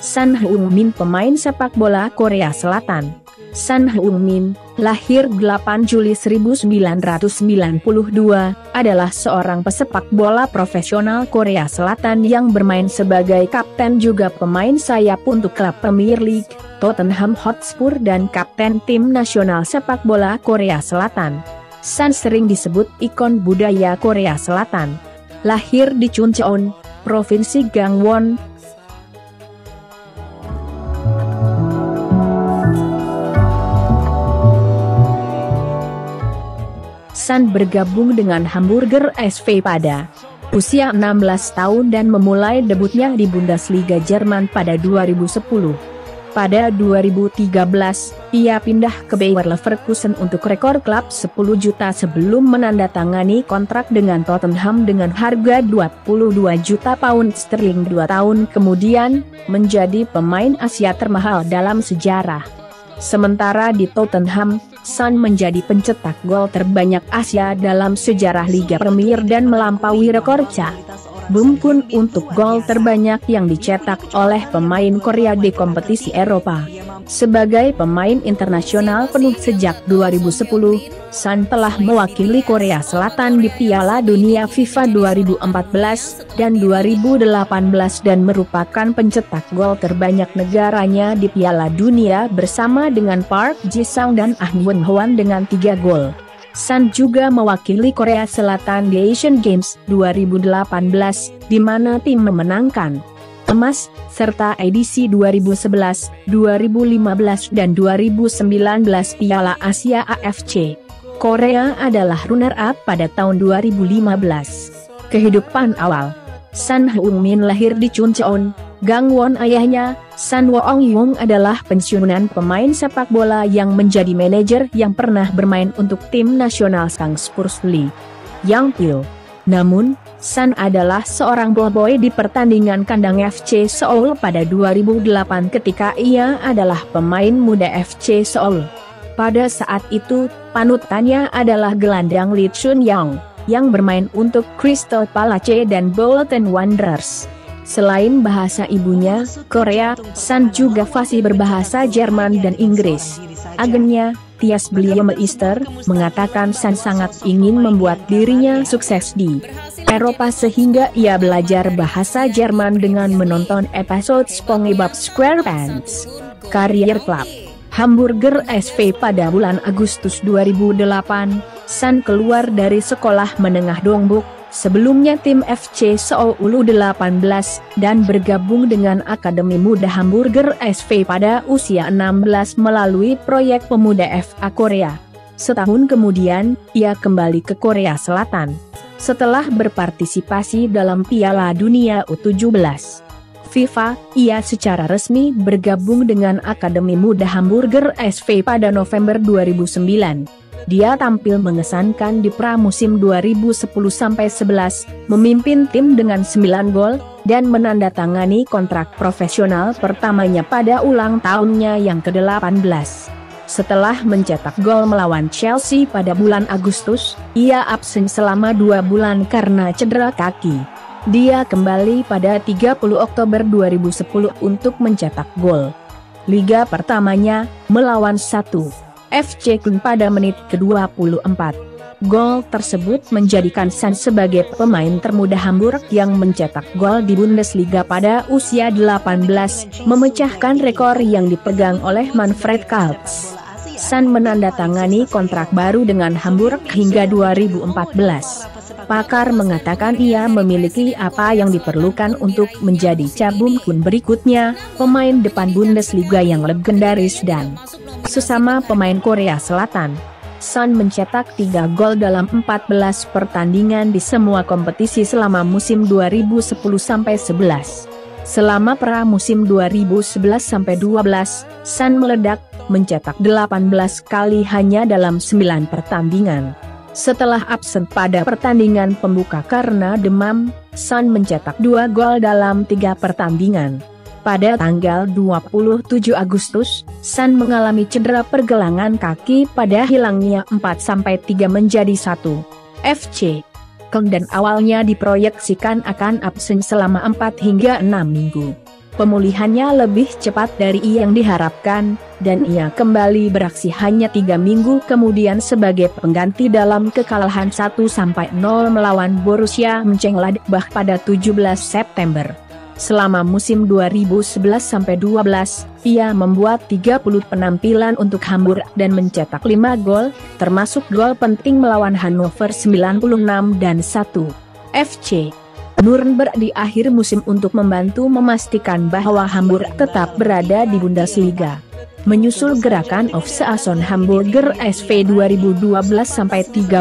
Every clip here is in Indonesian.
Son Heung-min, pemain sepak bola Korea Selatan. Son Heung-min, lahir 8 Juli 1992, adalah seorang pesepak bola profesional Korea Selatan yang bermain sebagai kapten juga pemain sayap untuk klub Premier League, Tottenham Hotspur dan kapten tim nasional sepak bola Korea Selatan. Son sering disebut ikon budaya Korea Selatan. Lahir di Chuncheon, Provinsi Gangwon. Son bergabung dengan Hamburger SV pada usia 16 tahun dan memulai debutnya di Bundesliga Jerman pada 2010. Pada 2013, ia pindah ke Bayer Leverkusen untuk rekor klub 10 juta sebelum menandatangani kontrak dengan Tottenham dengan harga 22 juta pound sterling 2 tahun kemudian, menjadi pemain Asia termahal dalam sejarah. Sementara di Tottenham, Son menjadi pencetak gol terbanyak Asia dalam sejarah Liga Premier dan melampaui rekor Cha Bum-kun untuk gol terbanyak yang dicetak oleh pemain Korea di kompetisi Eropa. Sebagai pemain internasional penuh sejak 2010, Son telah mewakili Korea Selatan di Piala Dunia FIFA 2014 dan 2018 dan merupakan pencetak gol terbanyak negaranya di Piala Dunia bersama dengan Park Ji-sung dan Ah Won-hwan dengan 3 gol. Son juga mewakili Korea Selatan di Asian Games 2018, di mana tim memenangkan emas, serta edisi 2011, 2015 dan 2019 Piala Asia AFC. Korea adalah runner-up pada tahun 2015. Kehidupan awal. Son Heung-min lahir di Chuncheon, Gangwon. Ayahnya, Son Woong-young, adalah pensiunan pemain sepak bola yang menjadi manajer yang pernah bermain untuk tim nasional Sangspur Lee Yang-pil. Namun, Son adalah seorang ballboy di pertandingan kandang FC Seoul pada 2008 ketika ia adalah pemain muda FC Seoul. Pada saat itu, panutannya adalah gelandang Lee Chun-young, yang bermain untuk Crystal Palace dan Bolton Wanderers. Selain bahasa ibunya, Korea, Son juga fasih berbahasa Jerman dan Inggris. Agennya, Thias Bliemeister, mengatakan Son sangat ingin membuat dirinya sukses di Eropa sehingga ia belajar bahasa Jerman dengan menonton episode SpongeBob SquarePants. Career Club Hamburger SV. Pada bulan Agustus 2008, Son keluar dari sekolah menengah Dongbuk, sebelumnya tim FC Seoul U18, dan bergabung dengan Akademi Muda Hamburger SV pada usia 16 melalui proyek Pemuda FA Korea. Setahun kemudian, ia kembali ke Korea Selatan. Setelah berpartisipasi dalam Piala Dunia U17 FIFA, ia secara resmi bergabung dengan Akademi Muda Hamburger SV pada November 2009. Dia tampil mengesankan di pramusim 2010-11, memimpin tim dengan 9 gol, dan menandatangani kontrak profesional pertamanya pada ulang tahunnya yang ke-18. Setelah mencetak gol melawan Chelsea pada bulan Agustus, ia absen selama 2 bulan karena cedera kaki. Dia kembali pada 30 Oktober 2010 untuk mencetak gol liga pertamanya, melawan 1 FC Köln pada menit ke-24. Gol tersebut menjadikan Son sebagai pemain termuda Hamburg yang mencetak gol di Bundesliga pada usia 18, memecahkan rekor yang dipegang oleh Manfred Kaltz. Son menandatangani kontrak baru dengan Hamburg hingga 2014. Pakar mengatakan ia memiliki apa yang diperlukan untuk menjadi Cha Bum-kun berikutnya, pemain depan Bundesliga yang legendaris dan sesama pemain Korea Selatan. Son mencetak 3 gol dalam 14 pertandingan di semua kompetisi selama musim 2010-11. Selama pramusim 2011-12, Son meledak, mencetak 18 kali hanya dalam 9 pertandingan. Setelah absen pada pertandingan pembuka karena demam, Son mencetak 2 gol dalam 3 pertandingan. Pada tanggal 27 Agustus, Son mengalami cedera pergelangan kaki pada hilangnya 4-3 menjadi 1 FC Köln dan awalnya diproyeksikan akan absen selama 4 hingga 6 minggu. Pemulihannya lebih cepat dari yang diharapkan, dan ia kembali beraksi hanya 3 minggu kemudian sebagai pengganti dalam kekalahan 1-0 melawan Borussia Mönchengladbach pada 17 September. Selama musim 2011-12, ia membuat 30 penampilan untuk Hamburg dan mencetak 5 gol, termasuk gol penting melawan Hannover 96 dan 1. FC Nuremberg di akhir musim untuk membantu memastikan bahwa Hamburg tetap berada di Bundesliga. Menyusul gerakan Aufseason Hamburger SV 2012-13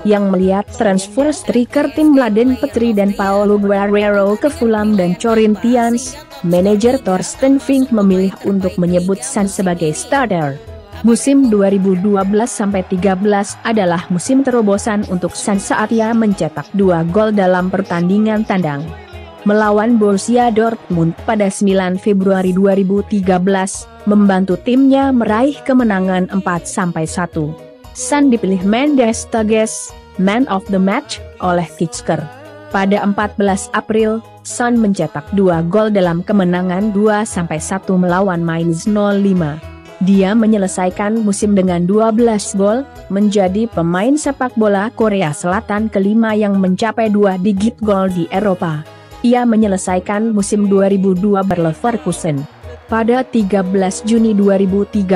yang melihat transfer striker tim Mladen Petri dan Paulo Guerrero ke Fulham dan Corinthians, manajer Thorsten Fink memilih untuk menyebut Son sebagai starter. Musim 2012-13 adalah musim terobosan untuk Son saat ia mencetak 2 gol dalam pertandingan tandang melawan Borussia Dortmund pada 9 Februari 2013, membantu timnya meraih kemenangan 4-1. Son dipilih Man des Tages, Man of the Match, oleh Kicker. Pada 14 April, Son mencetak 2 gol dalam kemenangan 2-1 melawan Mainz 05. Dia menyelesaikan musim dengan 12 gol, menjadi pemain sepak bola Korea Selatan kelima yang mencapai 2 digit gol di Eropa. Ia menyelesaikan musim 2002 Bayer Leverkusen. Pada 13 Juni 2013,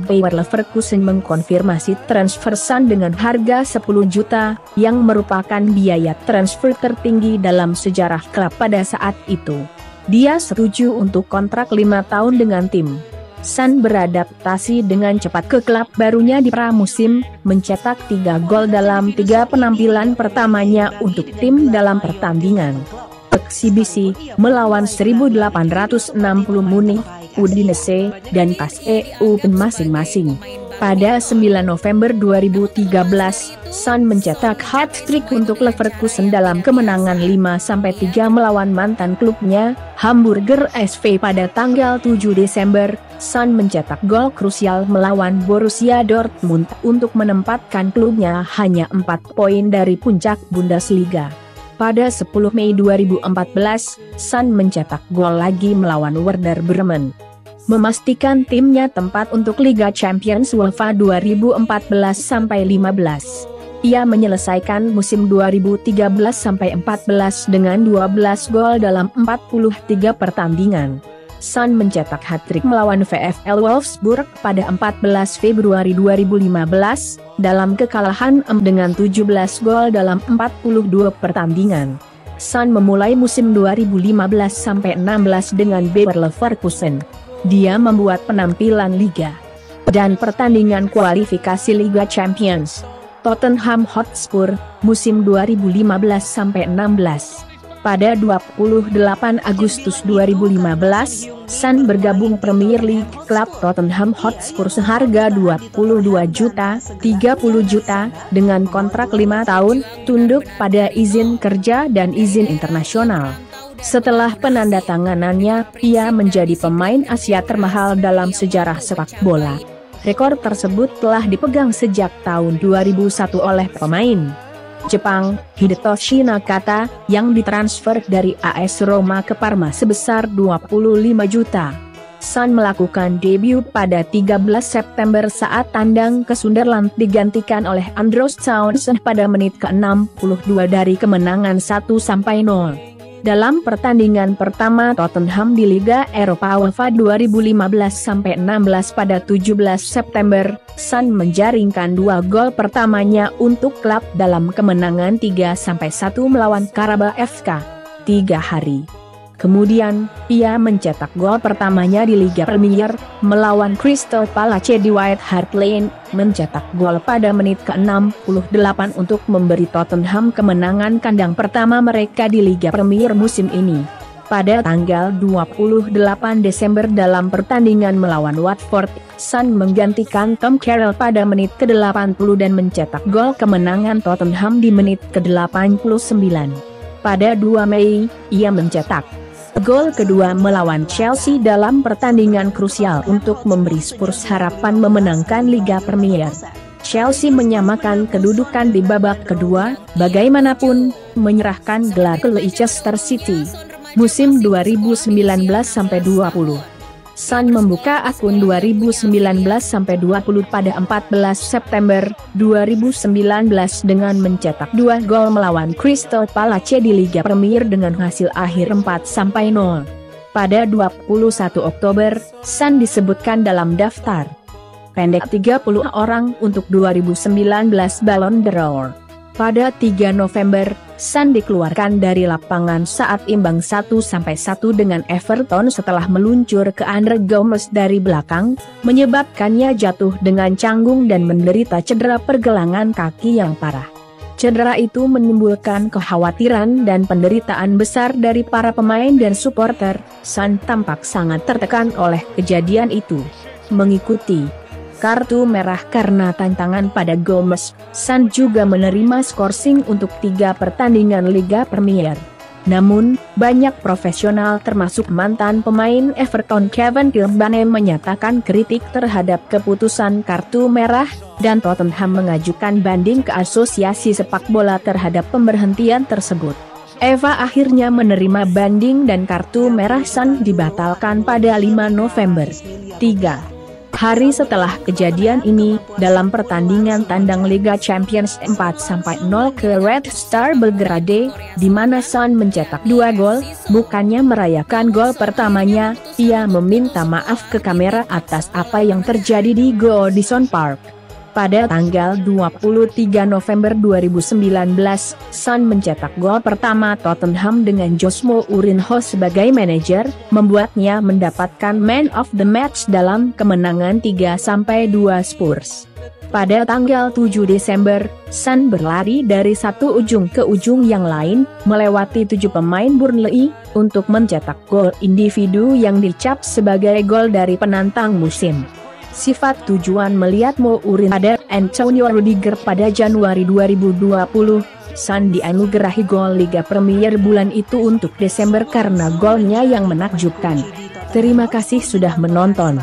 Bayer Leverkusen mengkonfirmasi transfer Son dengan harga 10 juta, yang merupakan biaya transfer tertinggi dalam sejarah klub pada saat itu. Dia setuju untuk kontrak 5 tahun dengan tim. Son beradaptasi dengan cepat ke klub barunya di pramusim, mencetak 3 gol dalam 3 penampilan pertamanya untuk tim dalam pertandingan eksibisi melawan 1860 Munich, Udinese, dan PSV masing-masing. Pada 9 November 2013, Son mencetak hat-trick untuk Leverkusen dalam kemenangan 5-3 melawan mantan klubnya, Hamburger SV. Pada tanggal 7 Desember, Son mencetak gol krusial melawan Borussia Dortmund untuk menempatkan klubnya hanya 4 poin dari puncak Bundesliga. Pada 10 Mei 2014, Son mencetak gol lagi melawan Werder Bremen, memastikan timnya tempat untuk Liga Champions UEFA 2014-15. Ia menyelesaikan musim 2013-14 dengan 12 gol dalam 43 pertandingan. Son mencetak hat-trick melawan VfL Wolfsburg pada 14 Februari 2015, dalam kekalahan dengan 17 gol dalam 42 pertandingan. Son memulai musim 2015-16 dengan Bayer Leverkusen. Dia membuat penampilan Liga dan pertandingan kualifikasi Liga Champions Tottenham Hotspur musim 2015-16. Pada 28 Agustus 2015, Son bergabung Premier League klub Tottenham Hotspur seharga 22 juta, 30 juta, dengan kontrak 5 tahun, tunduk pada izin kerja dan izin internasional. Setelah penandatanganannya, ia menjadi pemain Asia termahal dalam sejarah sepak bola. Rekor tersebut telah dipegang sejak tahun 2001 oleh pemain Jepang, Hidetoshi Nakata, yang ditransfer dari AS Roma ke Parma sebesar 25 juta. Son melakukan debut pada 13 September saat tandang ke Sunderland digantikan oleh Andros Townsend pada menit ke-62 dari kemenangan 1-0. Dalam pertandingan pertama Tottenham di Liga Eropa UEFA 2015-16 pada 17 September, Son menjaringkan 2 gol pertamanya untuk klub dalam kemenangan 3-1 melawan Karabakh FK. 3 hari kemudian, ia mencetak gol pertamanya di Liga Premier, melawan Crystal Palace di White Hart Lane, mencetak gol pada menit ke-68 untuk memberi Tottenham kemenangan kandang pertama mereka di Liga Premier musim ini. Pada tanggal 28 Desember dalam pertandingan melawan Watford, Son menggantikan Tom Carroll pada menit ke-80 dan mencetak gol kemenangan Tottenham di menit ke-89. Pada 2 Mei, ia mencetak gol kedua melawan Chelsea dalam pertandingan krusial untuk memberi Spurs harapan memenangkan Liga Premier. Chelsea menyamakan kedudukan di babak kedua, bagaimanapun, menyerahkan gelar ke Leicester City. musim 2019-20. Sun membuka akun 2019-20 pada 14 September 2019 dengan mencetak 2 gol melawan Crystal Palace di Liga Premier dengan hasil akhir 4-0. Pada 21 Oktober, Sun disebutkan dalam daftar pendek 30 orang untuk 2019 Ballon d'Or. Pada 3 November, Sun dikeluarkan dari lapangan saat imbang 1-1 dengan Everton setelah meluncur ke Andre Gomes dari belakang, menyebabkannya jatuh dengan canggung dan menderita cedera pergelangan kaki yang parah. Cedera itu menimbulkan kekhawatiran dan penderitaan besar dari para pemain dan supporter. Sun tampak sangat tertekan oleh kejadian itu. Mengikuti kartu merah karena tantangan pada Gomes, Sun juga menerima skorsing untuk 3 pertandingan Liga Premier. Namun, banyak profesional termasuk mantan pemain Everton Kevin Kilbane menyatakan kritik terhadap keputusan kartu merah, dan Tottenham mengajukan banding ke Asosiasi Sepak Bola terhadap pemberhentian tersebut. Eva akhirnya menerima banding dan kartu merah Sun dibatalkan pada 5 November. 3 hari setelah kejadian ini, dalam pertandingan tandang Liga Champions 4-0 ke Red Star Belgrade, di mana Sun mencetak 2 gol, bukannya merayakan gol pertamanya, ia meminta maaf ke kamera atas apa yang terjadi di Goodison Park. Pada tanggal 23 November 2019, Sun mencetak gol pertama Tottenham dengan Jose Mourinho sebagai manajer, membuatnya mendapatkan Man of the Match dalam kemenangan 3-2 Spurs. Pada tanggal 7 Desember, Sun berlari dari satu ujung ke ujung yang lain, melewati 7 pemain Burnley, untuk mencetak gol individu yang dicap sebagai gol dari penantang musim. Sifat tujuan melihat Mourinho pada Antonio Rudiger pada Januari 2020, Sun dianugerahi gol Liga Premier bulan itu untuk Desember karena golnya yang menakjubkan. Terima kasih sudah menonton.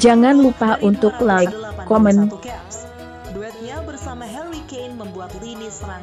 Jangan lupa untuk like, komen. Duetnya bersama Harry Kane membuat lini serang